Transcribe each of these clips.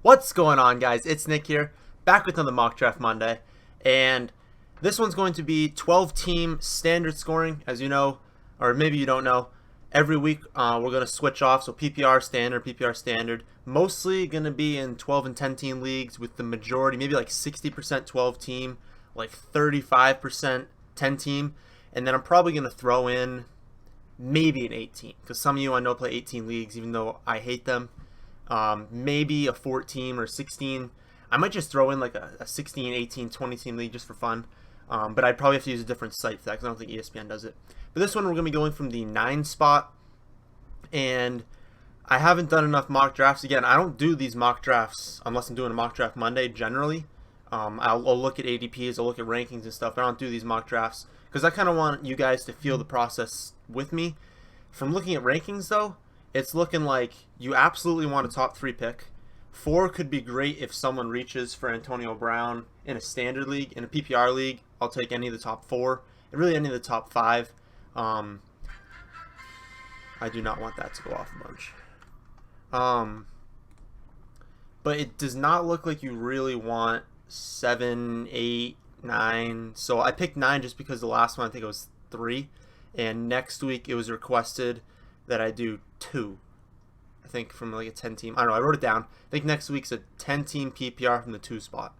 What's going on, guys? It's Nick here, back with another Mock Draft Monday, and this one's going to be 12-team standard scoring, as you know, or maybe you don't know. Every week we're going to switch off, so PPR standard, mostly going to be in 12 and 10-team leagues with the majority, maybe like 60% 12-team, like 35% 10-team, and then I'm probably going to throw in maybe an 18, because some of you I know play 18 leagues, even though I hate them. Maybe a 14 or 16. I might just throw in like a 16, 18, 20 team league just for fun. But I'd probably have to use a different site for that because I don't think ESPN does it. But this one we're going to be going from the 9 spot. And I haven't done enough mock drafts. Again, I don't do these mock drafts unless I'm doing a mock draft Monday generally. I'll look at ADPs, I'll look at rankings and stuff. But I don't do these mock drafts because I kind of want you guys to feel the process with me. From looking at rankings though, it's looking like you absolutely want a top 3 pick. 4 could be great if someone reaches for Antonio Brown in a standard league. In a PPR league, I'll take any of the top 4. And really any of the top 5. I do not want that to go off a bunch. But it does not look like you really want 7, 8, 9. So I picked 9 just because the last one I think it was 3. And next week it was requested that I do 2. I think from like a 10-team. I don't know. I wrote it down. I think next week's a 10-team PPR from the 2 spot.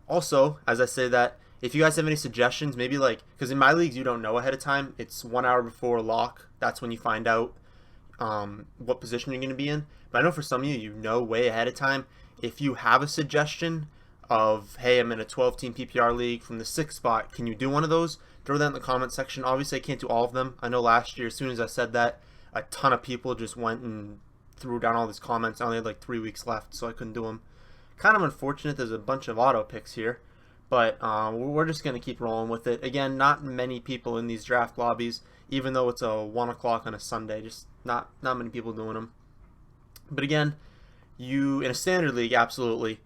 Also, as I say that, if you guys have any suggestions, maybe like, because in my leagues you don't know ahead of time. It's 1 hour before lock. That's when you find out what position you're going to be in. But I know for some of you, you know way ahead of time. If you have a suggestion of, hey, I'm in a 12-team PPR league from the 6th spot, can you do one of those? Throw that in the comment section. Obviously, I can't do all of them. I know last year, as soon as I said that, a ton of people just went and threw down all these comments. I only had like 3 weeks left, so I couldn't do them. Kind of unfortunate. There's a bunch of auto picks here, but we're just going to keep rolling with it. Again, not many people in these draft lobbies, even though it's a 1 o'clock on a Sunday. Just not many people doing them. But again, you in a standard league, absolutely,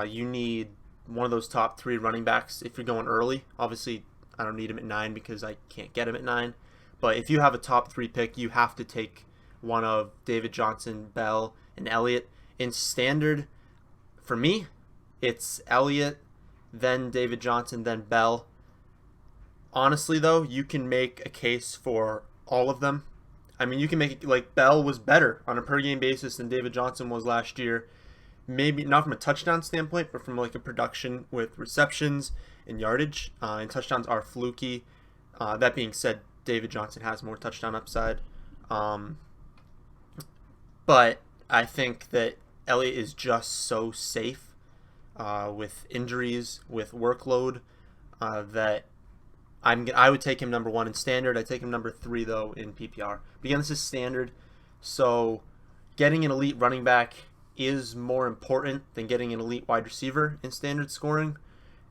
you need one of those top 3 running backs if you're going early. Obviously, I don't need him at 9 because I can't get him at 9. But if you have a top 3 pick, you have to take one of David Johnson, Bell, and Elliott. In standard, for me, it's Elliott, then David Johnson, then Bell. Honestly, though, you can make a case for all of them. I mean, you can make it like Bell was better on a per game basis than David Johnson was last year. Maybe not from a touchdown standpoint, but from like a production with receptions and yardage. And touchdowns are fluky. That being said, David Johnson has more touchdown upside. But I think that Elliott is just so safe with injuries, with workload, that I would take him number 1 in standard. I take him number 3 though in PPR. But again, this is standard, so getting an elite running back is more important than getting an elite wide receiver in standard scoring.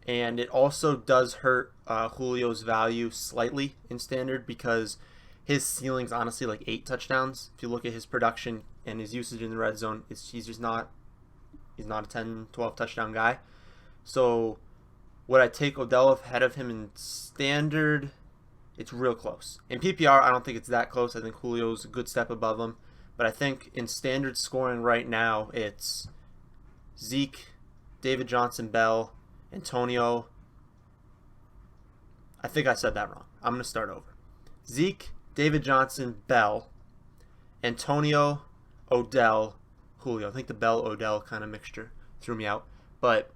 And it also does hurt Julio's value slightly in standard because his ceiling's honestly like 8 touchdowns. If you look at his production and his usage in the red zone, he's not a 10, 12 touchdown guy. So would I take Odell ahead of him in standard? It's real close. In PPR, I don't think it's that close. I think Julio's a good step above him. But I think in standard scoring right now, it's Zeke, David Johnson, Bell, Antonio. I think I said that wrong. I'm going to start over. Zeke, David Johnson, Bell, Antonio, Odell, Julio. I think the Bell-Odell kind of mixture threw me out. But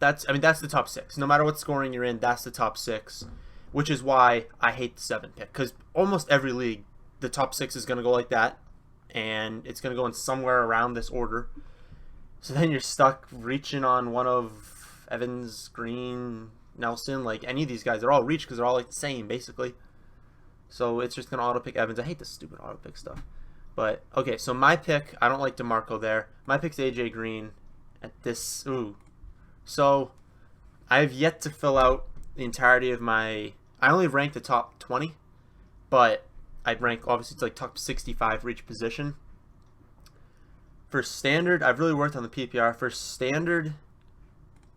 that's the top 6. No matter what scoring you're in, that's the top 6. Which is why I hate the 7 pick. Because almost every league, the top 6 is going to go like that. And it's going to go in somewhere around this order. So then you're stuck reaching on one of Evans, Green, Nelson. Like any of these guys, they're all reach because they're all like the same, basically. So it's just going to auto-pick Evans. I hate this stupid auto-pick stuff. But, okay, so my pick, I don't like DeMarco there. My pick's A.J. Green at this. Ooh. So I have yet to fill out the entirety of my. I only ranked the top 20, but I'd rank, obviously, it's like top 65 for each position. For standard, I've really worked on the PPR. For standard,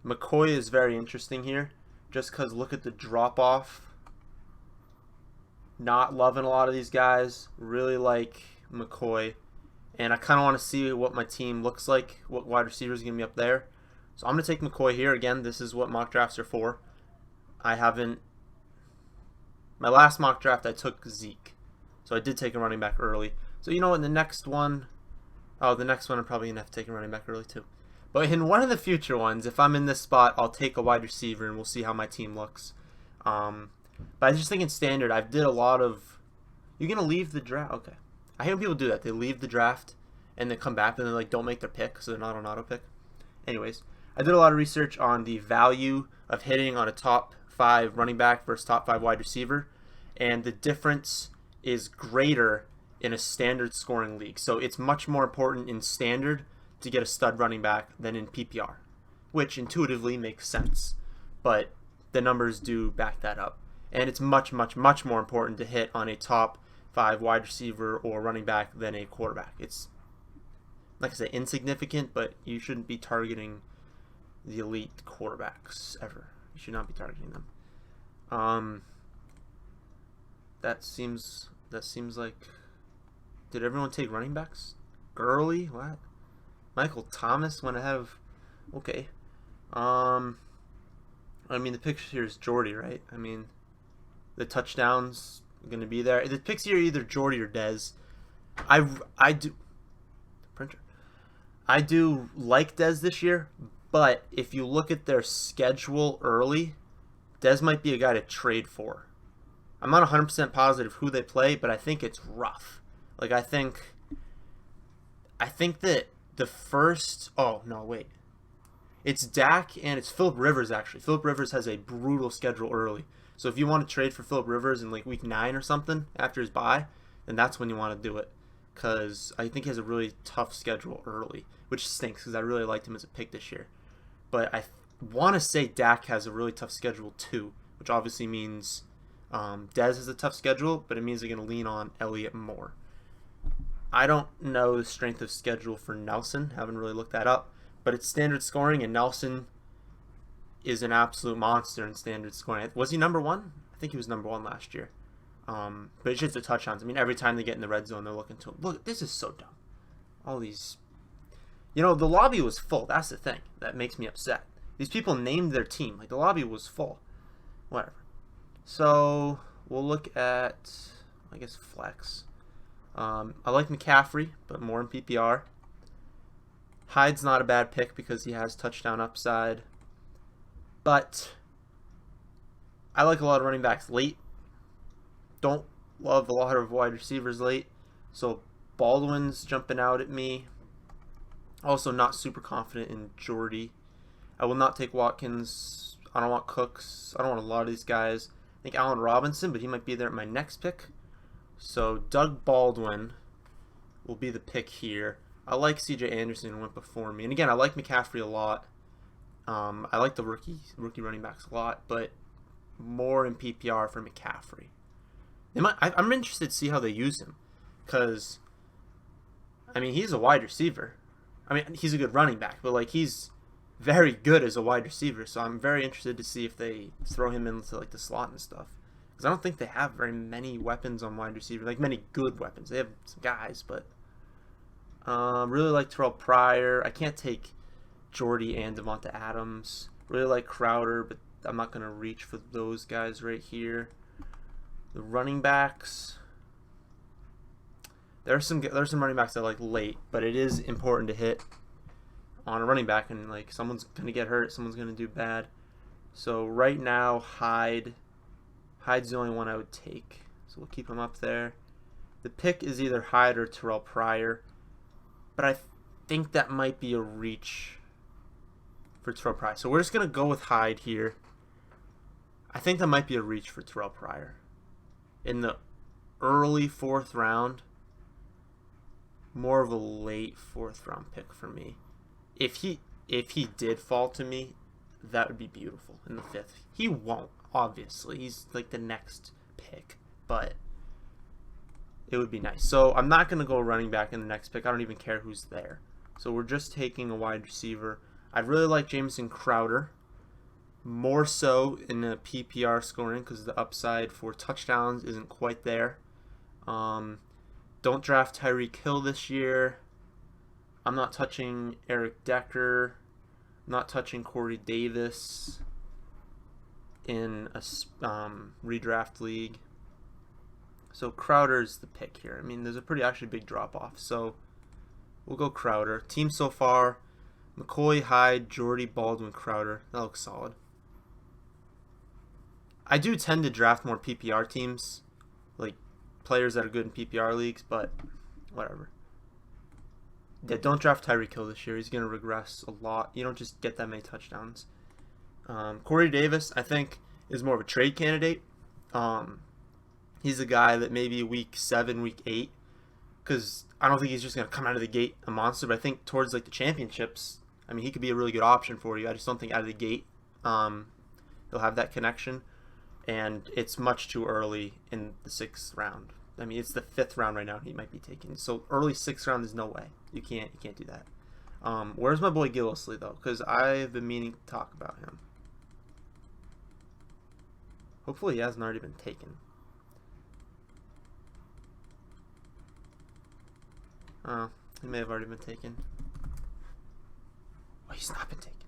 McCoy is very interesting here, just because look at the drop-off. Not loving a lot of these guys. Really like McCoy. and I kind of want to see what my team looks like, what wide receivers are going to be up there. So I'm going to take McCoy here. Again, this is what mock drafts are for. I haven't... My last mock draft, I took Zeke. So I did take a running back early. So you know what, the next one... Oh, the next one I'm probably going to have to take a running back early too. But in one of the future ones, if I'm in this spot, I'll take a wide receiver and we'll see how my team looks. But I just think in standard, I've did a lot of... You're going to leave the draft? Okay. I hate when people do that. They leave the draft and then come back and they like don't make their pick, so they're not on auto pick. Anyways, I did a lot of research on the value of hitting on a top 5 running back versus top 5 wide receiver, and the difference is greater in a standard scoring league. So it's much more important in standard to get a stud running back than in PPR, which intuitively makes sense, but the numbers do back that up. And it's much, much, much more important to hit on a top 5 wide receiver or running back than a quarterback. It's, like I say, insignificant, but you shouldn't be targeting the elite quarterbacks ever. You should not be targeting them. That seems like... Did everyone take running backs? Gurley? What? Michael Thomas went ahead of... Okay. I mean, the picture here is Jordy, right? I mean, the touchdowns are going to be there. The picks here are either Jordy or Dez. I do like Dez this year, but if you look at their schedule early, Dez might be a guy to trade for. I'm not 100% positive who they play, but I think it's rough. Like, I think that the first... Oh, no, wait. It's Dak and it's Phillip Rivers, actually. Phillip Rivers has a brutal schedule early. So if you want to trade for Phillip Rivers in, like, week 9 or something after his bye, then that's when you want to do it. Because I think he has a really tough schedule early, which stinks because I really liked him as a pick this year. But I want to say Dak has a really tough schedule too, which obviously means Dez has a tough schedule, but it means they're going to lean on Elliott more. I don't know the strength of schedule for Nelson. Haven't really looked that up. But it's standard scoring, and Nelson is an absolute monster in standard scoring. Was he number 1? I think he was number 1 last year. But it's just the touchdowns. I mean, every time they get in the red zone, they're looking to... Look, this is so dumb. All these... You know, the lobby was full. That's the thing that makes me upset. These people named their team. Like, the lobby was full. Whatever. So, we'll look at, I guess, flex. I like McCaffrey, but more in PPR. Hyde's not a bad pick because he has touchdown upside. But I like a lot of running backs late. Don't love a lot of wide receivers late. So Baldwin's jumping out at me. Also not super confident in Jordy. I will not take Watkins. I don't want Cooks. I don't want a lot of these guys. I think Allen Robinson, but he might be there at my next pick. So Doug Baldwin will be the pick here. I like CJ Anderson, who went before me. And again, I like McCaffrey a lot. I like the rookie running backs a lot, but more in PPR for McCaffrey. I'm interested to see how they use him. Because, I mean, he's a wide receiver. I mean, he's a good running back, but like he's very good as a wide receiver. So I'm very interested to see if they throw him into like the slot and stuff. Because I don't think they have very many weapons on wide receiver, like many good weapons. They have some guys, but really like Terrell Pryor. I can't take Jordy and Devonta Adams. Really like Crowder, but I'm not going to reach for those guys right here. The running backs. There's some running backs that I like late, but it is important to hit on a running back, and like someone's going to get hurt, someone's going to do bad. So right now, Hyde's the only one I would take. So we'll keep him up there. The pick is either Hyde or Terrell Pryor, but I think that might be a reach for Terrell Pryor. So we're just going to go with Hyde here. I think that might be a reach for Terrell Pryor. In the early 4th round, more of a late 4th round pick for me. If he did fall to me, that would be beautiful in the 5th. He won't, obviously. He's like the next pick, but it would be nice. So I'm not going to go running back in the next pick. I don't even care who's there. So we're just taking a wide receiver. I'd really like Jamison Crowder, more so in the PPR scoring because the upside for touchdowns isn't quite there. Don't draft Tyreek Hill this year. I'm not touching Eric Decker. I'm not touching Corey Davis in a redraft league. So Crowder's the pick here. I mean, there's a pretty actually big drop off. So we'll go Crowder. Team so far: McCoy, Hyde, Jordy, Baldwin, Crowder. That looks solid. I do tend to draft more PPR teams, like players that are good in PPR leagues, but whatever. Yeah, don't draft Tyreek Hill this year. He's going to regress a lot. You don't just get that many touchdowns. Corey Davis, I think, is more of a trade candidate. He's a guy that maybe week 7, week 8, because I don't think he's just going to come out of the gate a monster, but I think towards like the championships, I mean, he could be a really good option for you. I just don't think out of the gate he'll have that connection, and it's much too early in the 6th round. I mean, it's the 5th round right now. He might be taken. So early 6th round, there's no way. You can't do that. Where's my boy Gillislee though? Because I've been meaning to talk about him. Hopefully, he hasn't already been taken. He may have already been taken. Oh, he's not been taken.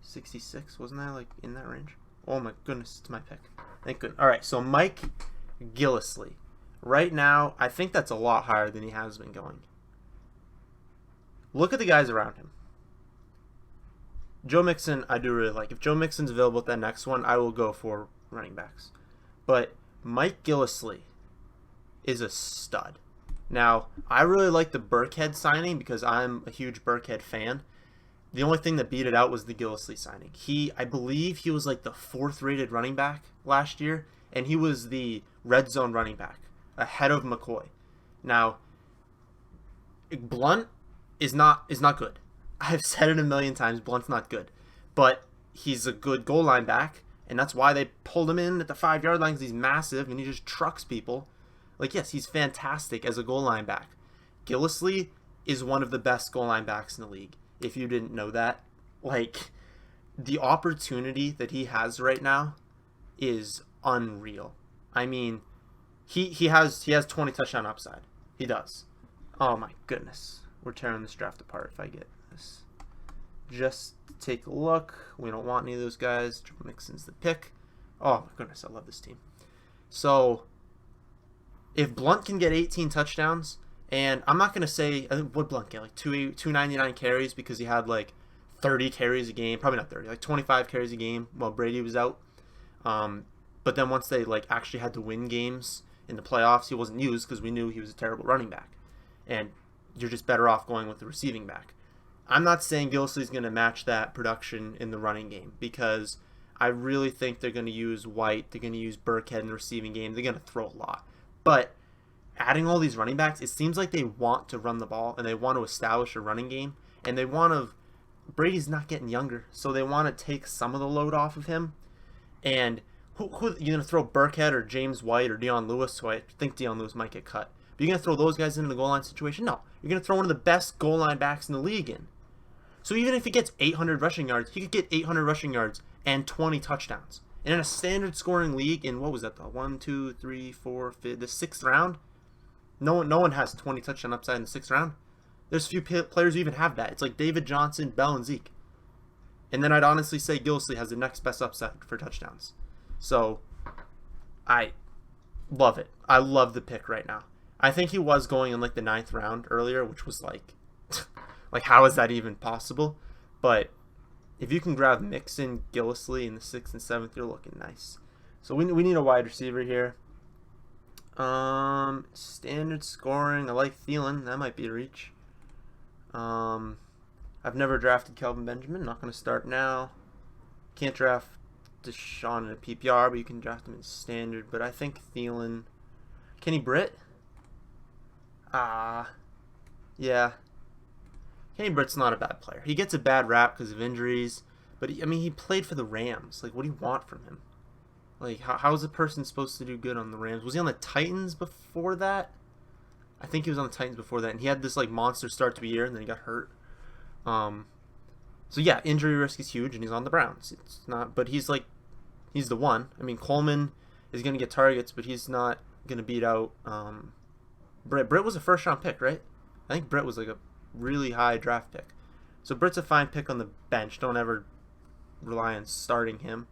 66, wasn't that like in that range? Oh my goodness, it's my pick. Thank goodness. All right, so Mike Gillislee. Right now, I think that's a lot higher than he has been going. Look at the guys around him. Joe Mixon, I do really like. If Joe Mixon's available at that next one, I will go for running backs. But Mike Gillislee is a stud. Now, I really like the Burkhead signing because I'm a huge Burkhead fan. The only thing that beat it out was the Gillislee signing. I believe he was like the 4th rated running back last year, and he was the red zone running back, ahead of McCoy. Now, Blunt is not good. I've said it a million times, Blunt's not good. But he's a good goal line back, and that's why they pulled him in at the 5-yard line because he's massive and he just trucks people. Like, yes, he's fantastic as a goal line back. Gillislee is one of the best goal line backs in the league. If you didn't know that, like, the opportunity that he has right now is unreal. I mean, he has 20 touchdown upside. He does. Oh my goodness. We're tearing this draft apart if I get this. Just take a look. We don't want any of those guys. Joe Mixon's the pick. Oh my goodness, I love this team. So if Blunt can get 18 touchdowns, and I'm not going to say, what Blunt get, like 299 carries because he had like 30 carries a game, probably not 30, like 25 carries a game while Brady was out. But then once they like actually had to win games in the playoffs, he wasn't used because we knew he was a terrible running back. And you're just better off going with the receiving back. I'm not saying Gillislee's going to match that production in the running game because I really think they're going to use White, they're going to use Burkhead in the receiving game, they're going to throw a lot. But adding all these running backs, it seems like they want to run the ball and they want to establish a running game, and they want to. Brady's not getting younger, so they want to take some of the load off of him. And who you're gonna throw Burkhead or James White or Dion Lewis? So I think Dion Lewis might get cut. But you're gonna throw those guys into the goal line situation? No, you're gonna throw one of the best goal line backs in the league in. So even if he gets 800 rushing yards, he could get 800 rushing yards and 20 touchdowns. And in a standard scoring league, in what was that? The 1, 2, 3, 4, 5, the 6th round. No one has 20 touchdown upside in the 6th round. There's few players who even have that. It's like David Johnson, Bell, and Zeke. And then I'd honestly say Gillislee has the next best upside for touchdowns. So I love it. I love the pick right now. I think he was going in like the 9th round earlier, which was like, like how is that even possible? But if you can grab Mixon, Gillislee in the 6th and 7th, you're looking nice. So we need a wide receiver here. Standard scoring. I like Thielen. That might be a reach. I've never drafted Kelvin Benjamin. Not going to start now. Can't draft Deshaun in a PPR, but you can draft him in standard. But I think Thielen. Kenny Britt? Yeah. Kenny Britt's not a bad player. He gets a bad rap because of injuries. But, he played for the Rams. Like, what do you want from him? Like, how is a person supposed to do good on the Rams? Was he on the Titans before that? I think he was on the Titans before that. And he had this, like, monster start to a year, and then he got hurt. So, yeah, injury risk is huge, and he's on the Browns. It's not, but he's the one. Coleman is going to get targets, but he's not going to beat out Britt. Britt was a first-round pick, right? I think Britt was, like, really high draft pick. So Britt's a fine pick on the bench. Don't ever rely on starting him.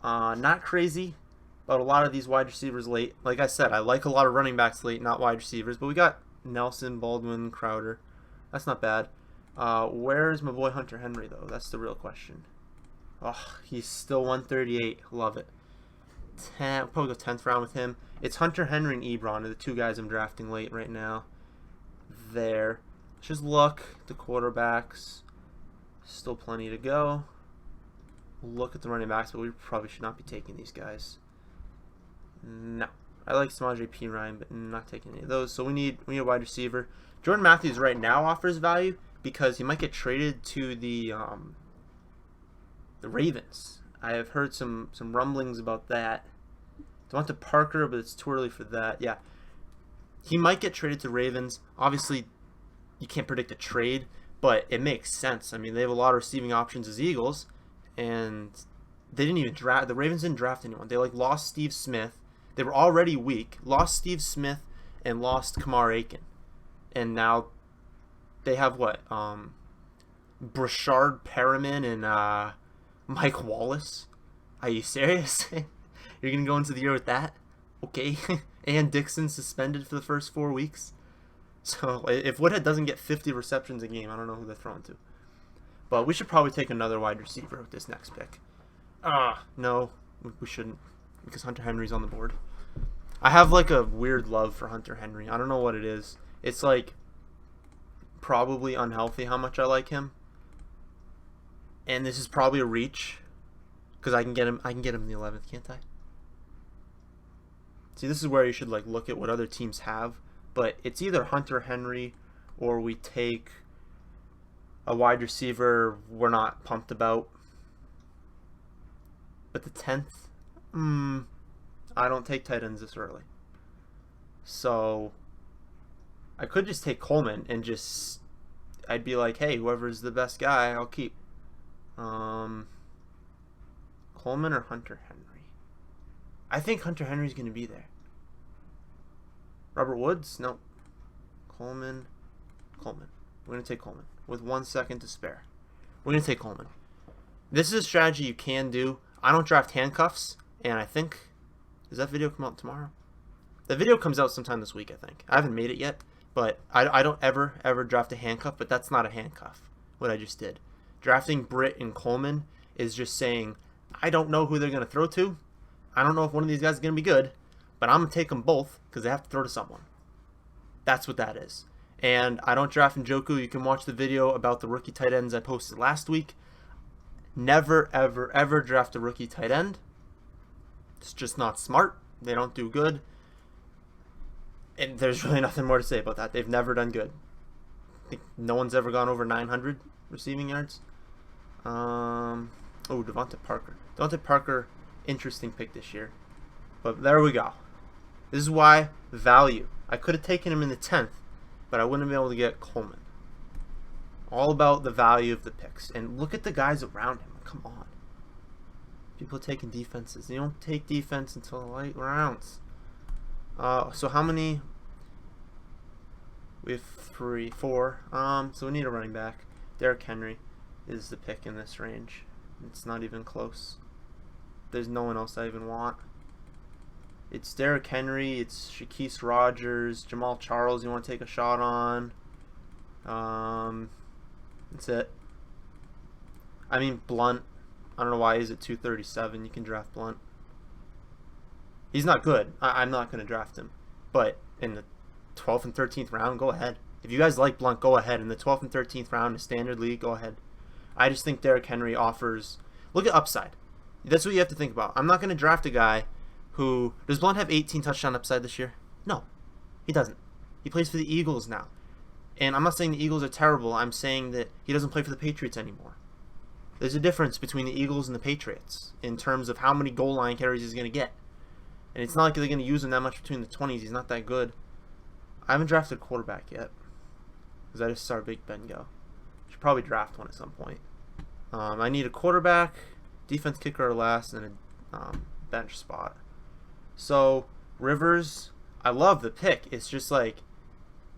Not crazy about a lot of these wide receivers late. Like I said, I like a lot of running backs late, not wide receivers. But we got Nelson, Baldwin, Crowder. That's not bad. Where's my boy Hunter Henry, though? That's the real question. Oh, he's still 138. Love it. Probably go 10th round with him. It's Hunter Henry and Ebron are the two guys I'm drafting late right now. There. Let's just look at the quarterbacks. Still plenty to go. Look at the running backs, but we probably should not be taking these guys. No. I like Samaje Perine, but not taking any of those. So we need a wide receiver. Jordan Matthews right now offers value because he might get traded to the Ravens. I have heard some rumblings about that. Devonta Parker, but it's too early for that. Yeah. He might get traded to Ravens. Obviously, you can't predict a trade, but it makes sense. I mean, they have a lot of receiving options as Eagles, and they didn't even draft. The Ravens didn't draft anyone. They lost Steve Smith. They were already weak. Lost Steve Smith and lost Kamar Aiken, and now they have what? Brashard Perriman and Mike Wallace. Are you serious? You're gonna go into the year with that? Okay. And Dixon suspended for the first 4 weeks. So if Woodhead doesn't get 50 receptions a game, I don't know who they're throwing to. But we should probably take another wide receiver with this next pick. No, we shouldn't, because Hunter Henry's on the board. I have like a weird love for Hunter Henry. I don't know what it is. It's like probably unhealthy how much I like him. And this is probably a reach, because I can get him in the 11th, can't I? See, this is where you should look at what other teams have. But it's either Hunter Henry or we take a wide receiver we're not pumped about. But the 10th, I don't take tight ends this early. So I could just take Coleman and I'd be like, hey, whoever's the best guy, I'll keep. Coleman or Hunter Henry? I think Hunter Henry's going to be there. Robert Woods? No. Coleman. We're going to take Coleman with 1 second to spare. We're going to take Coleman. This is a strategy you can do. I don't draft handcuffs, and I think... Does that video come out tomorrow? The video comes out sometime this week, I think. I haven't made it yet, but I don't ever draft a handcuff, but that's not a handcuff, what I just did. Drafting Britt and Coleman is just saying, I don't know who they're going to throw to. I don't know if one of these guys is going to be good, but I'm going to take them both because they have to throw to someone. That's what that is. And I don't draft Njoku. You can watch the video about the rookie tight ends I posted last week. Never, ever draft a rookie tight end. It's just not smart. They don't do good. And there's really nothing more to say about that. They've never done good. I think no one's ever gone over 900 receiving yards. Devonta Parker. Devonta Parker, interesting pick this year. But there we go. This is why value. I could have taken him in the 10th, but I wouldn't have been able to get Coleman. All about the value of the picks. And look at the guys around him. Come on. People are taking defenses. You don't take defense until the late rounds. So how many? We have 3, 4. So we need a running back. Derrick Henry is the pick in this range. It's not even close. There's no one else I even want. It's Derrick Henry, it's Shaquille Rogers, Jamal Charles you want to take a shot on. That's it. I mean, Blunt. I don't know why he's at 237. You can draft Blunt. He's not good. I'm not going to draft him. But in the 12th and 13th round, go ahead. If you guys like Blunt, go ahead. In the 12th and 13th round, in standard league, go ahead. I just think Derrick Henry offers... Look at upside. That's what you have to think about. I'm not going to draft a guy who... Does Blunt have 18 touchdown upside this year? No, he doesn't. He plays for the Eagles now. And I'm not saying the Eagles are terrible. I'm saying that he doesn't play for the Patriots anymore. There's a difference between the Eagles and the Patriots in terms of how many goal line carries he's going to get. And it's not like they're going to use him that much between the 20s. He's not that good. I haven't drafted a quarterback yet because I just saw Big Ben go. Should probably draft one at some point. I need a quarterback, defense kicker or last, and a bench spot. So Rivers, I love the pick. It's just like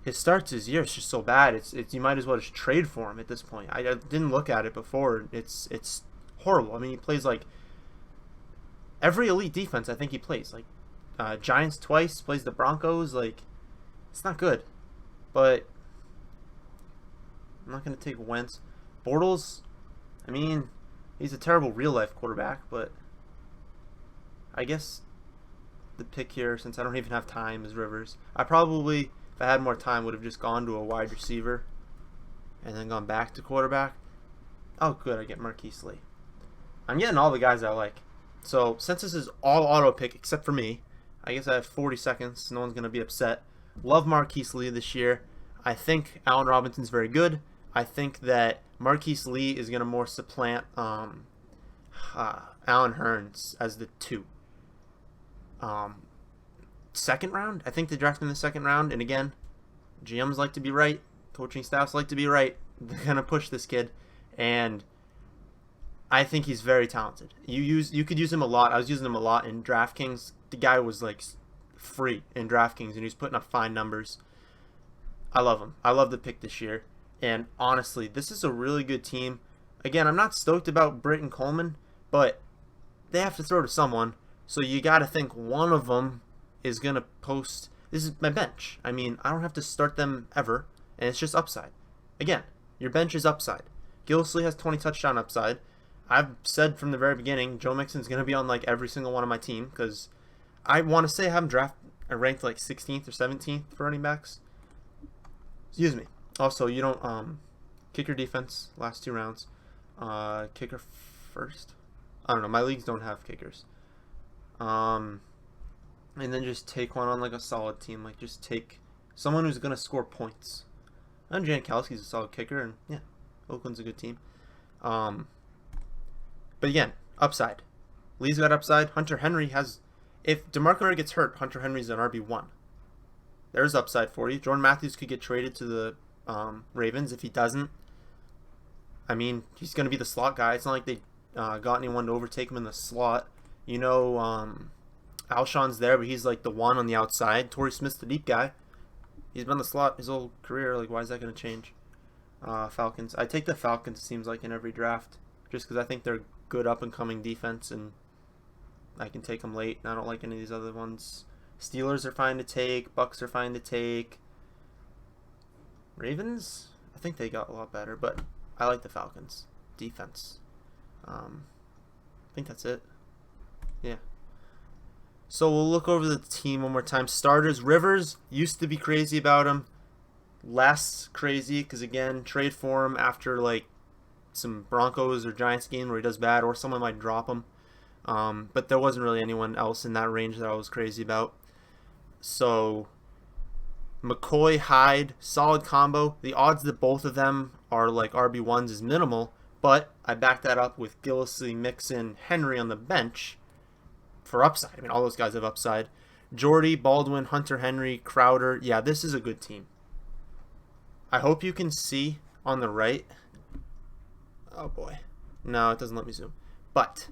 his starts this year is just so bad. It's you might as well just trade for him at this point. I didn't look at it before. It's horrible. I mean, he plays like every elite defense. I think he plays like Giants twice. Plays the Broncos. Like, it's not good. But I'm not gonna take Wentz. Bortles, I mean, he's a terrible real life quarterback, but I guess the pick here, since I don't even have time, is Rivers. I probably, if I had more time, would have just gone to a wide receiver and then gone back to quarterback. Oh, good, I get Marquise Lee. I'm getting all the guys I like. So since this is all auto pick except for me, I guess I have 40 seconds. No one's going to be upset. Love Marquise Lee this year. I think Allen Robinson's very good. I think that Marquise Lee is going to more supplant Allen Hurns as the 2. Second round? I think they drafted in the second round. And again, GMs like to be right. Coaching staffs like to be right. They're going to push this kid. And I think he's very talented. You could use him a lot. I was using him a lot in DraftKings. The guy was like free in DraftKings, and he was putting up fine numbers. I love him. I love the pick this year. And honestly, this is a really good team. Again, I'm not stoked about Britt and Coleman, but they have to throw to someone. So you got to think one of them is going to post. This is my bench. I mean, I don't have to start them ever, and it's just upside. Again, your bench is upside. Gillislee has 20 touchdown upside. I've said from the very beginning, Joe Mixon's going to be on like every single one of my team because I want to say I have him ranked like 16th or 17th for running backs. Excuse me. Also, you don't kicker defense last 2 rounds. Kicker first. I don't know. My leagues don't have kickers. And then just take one on like a solid team. Like just take someone who's going to score points. And Janikowski's a solid kicker, and yeah, Oakland's a good team. But again, upside. Lee's got upside. Hunter Henry has. If DeMarco Murray gets hurt, Hunter Henry's an RB1. There's upside for you. Jordan Matthews could get traded to the Ravens. If he doesn't, I mean, he's going to be the slot guy. It's not like they got anyone to overtake him in the slot. You know, Alshon's there, but he's like the one on the outside. Torrey Smith's the deep guy. He's been the slot his whole career. Like, why is that going to change? Falcons. I take the Falcons, it seems like, in every draft. Just because I think they're good up-and-coming defense, and I can take them late. I don't like any of these other ones. Steelers are fine to take. Bucks are fine to take. Ravens? I think they got a lot better, but I like the Falcons. Defense. I think that's it. Yeah. So we'll look over the team one more time. Starters. Rivers, used to be crazy about him. Less crazy because, again, trade for him after, like, some Broncos or Giants game where he does bad, or someone might drop him. But there wasn't really anyone else in that range that I was crazy about. So McCoy, Hyde, solid combo. The odds that both of them are like RB1s is minimal, but I back that up with Gillislee, Mixon, Henry on the bench for upside. I mean, all those guys have upside. Jordy, Baldwin, Hunter Henry, Crowder. Yeah, this is a good team. I hope you can see on the right. Oh boy. No, it doesn't let me zoom. But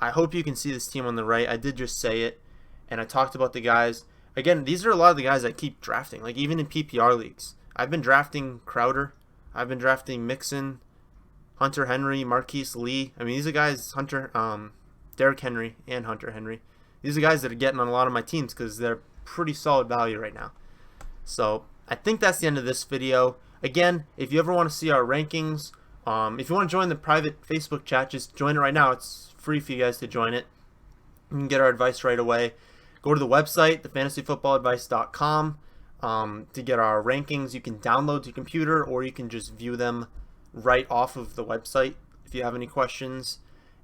I hope you can see this team on the right. I did just say it, and I talked about the guys. Again, these are a lot of the guys I keep drafting, like even in PPR leagues. I've been drafting Crowder. I've been drafting Mixon, Hunter Henry, Marquise Lee. I mean, these are guys, Derrick Henry and Hunter Henry. These are guys that are getting on a lot of my teams because they're pretty solid value right now. So I think that's the end of this video. Again, if you ever want to see our rankings, if you want to join the private Facebook chat, just join it right now. It's free for you guys to join it. You can get our advice right away. Go to the website, thefantasyfootballadvice.com, to get our rankings. You can download to your computer, or you can just view them right off of the website if you have any questions.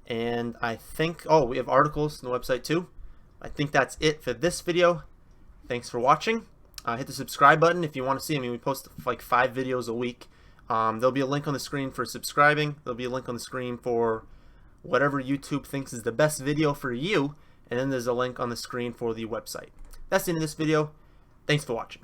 And I think, we have articles on the website too. I think that's it for this video. Thanks for watching. Hit the subscribe button if you want to see. I mean, we post like 5 videos a week. There'll be a link on the screen for subscribing. There'll be a link on the screen for whatever YouTube thinks is the best video for you. And then there's a link on the screen for the website. That's the end of this video. Thanks for watching.